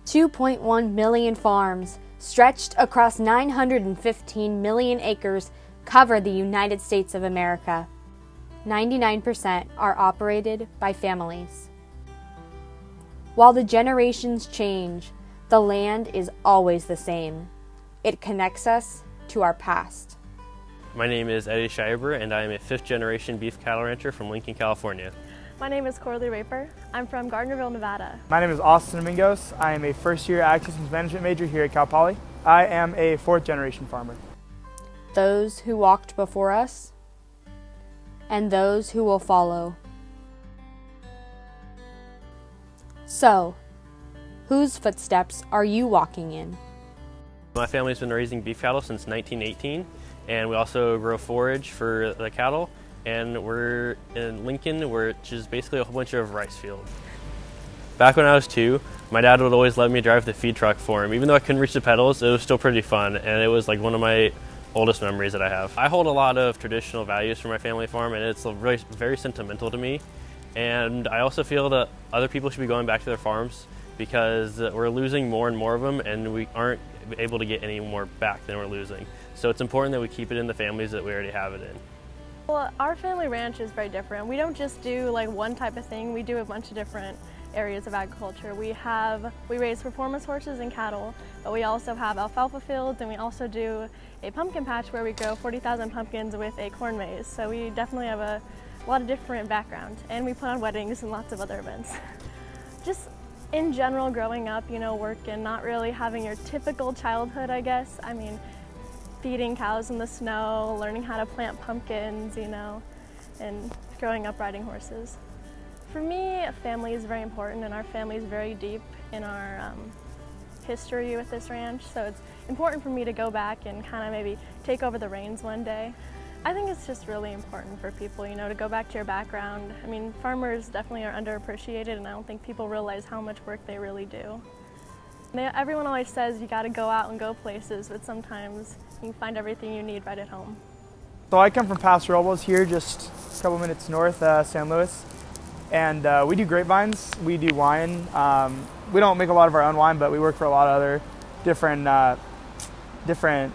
2.1 million farms, stretched across 915 million acres, cover the United States of America. 99% are operated by families. While the generations change, the land is always the same. It connects us to our past. My name is Eddie Schreiber, and I am a fifth-generation beef cattle rancher from Lincoln, California. My name is Coralie Raper. I'm from Gardnerville, Nevada. My name is Austin Domingos. I am a first-year Ag Systems Management major here at Cal Poly. I am a fourth-generation farmer. Those who walked before us, and those who will follow. So, whose footsteps are you walking in? My family's been raising beef cattle since 1918, and we also grow forage for the cattle, and we're in Lincoln, which is basically a whole bunch of rice fields. Back when I was 2, my dad would always let me drive the feed truck for him. Even though I couldn't reach the pedals, it was still pretty fun, and it was like one of my oldest memories that I have. I hold a lot of traditional values for my family farm, and it's really very sentimental to me. And I also feel that other people should be going back to their farms because we're losing more and more of them, and we aren't able to get any more back than we're losing. So it's important that we keep it in the families that we already have it in. Well, our family ranch is very different. We don't just do like one type of thing. We do a bunch of different areas of agriculture. We raise performance horses and cattle, but we also have alfalfa fields, and we also do a pumpkin patch where we grow 40,000 pumpkins with a corn maze. So we definitely have a lot of different backgrounds, and we put on weddings and lots of other events. Just in general, growing up, working, not really having your typical childhood, I guess. I mean, feeding cows in the snow, learning how to plant pumpkins, and growing up riding horses. For me, family is very important, and our family is very deep in our history with this ranch, so it's important for me to go back and kind of maybe take over the reins one day. I think it's just really important for people, to go back to your background. I mean, farmers definitely are underappreciated, and I don't think people realize how much work they really do. Everyone always says you got to go out and go places, but sometimes you can find everything you need right at home. So I come from Paso Robles here, just a couple minutes north, San Luis. And we do grapevines, we do wine. We don't make a lot of our own wine, but we work for a lot of other different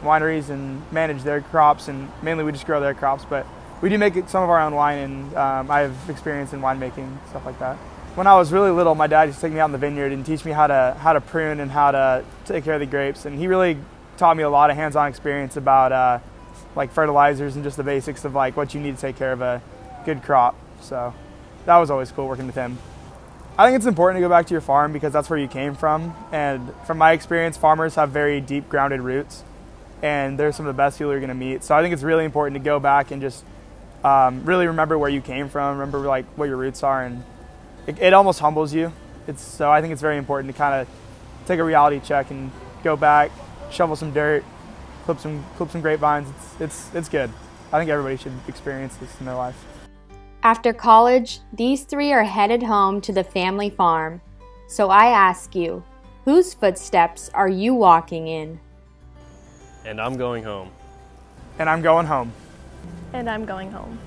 wineries and manage their crops, and mainly we just grow their crops, but we do make some of our own wine, and I have experience in winemaking, stuff like that. When I was really little, my dad used to take me out in the vineyard and teach me how to prune and how to take care of the grapes, and he really taught me a lot of hands-on experience about like fertilizers and just the basics of like what you need to take care of a good crop. So that was always cool working with him. I think it's important to go back to your farm because that's where you came from, and from my experience, farmers have very deep grounded roots, and they're some of the best people you're going to meet. So I think it's really important to go back and just really remember where you came from, remember like what your roots are, and it almost humbles you. So I think it's very important to kind of take a reality check and go back, shovel some dirt, clip some grapevines. It's good. I think everybody should experience this in their life. After college, these 3 are headed home to the family farm. So I ask you, whose footsteps are you walking in? And I'm going home. And I'm going home. And I'm going home.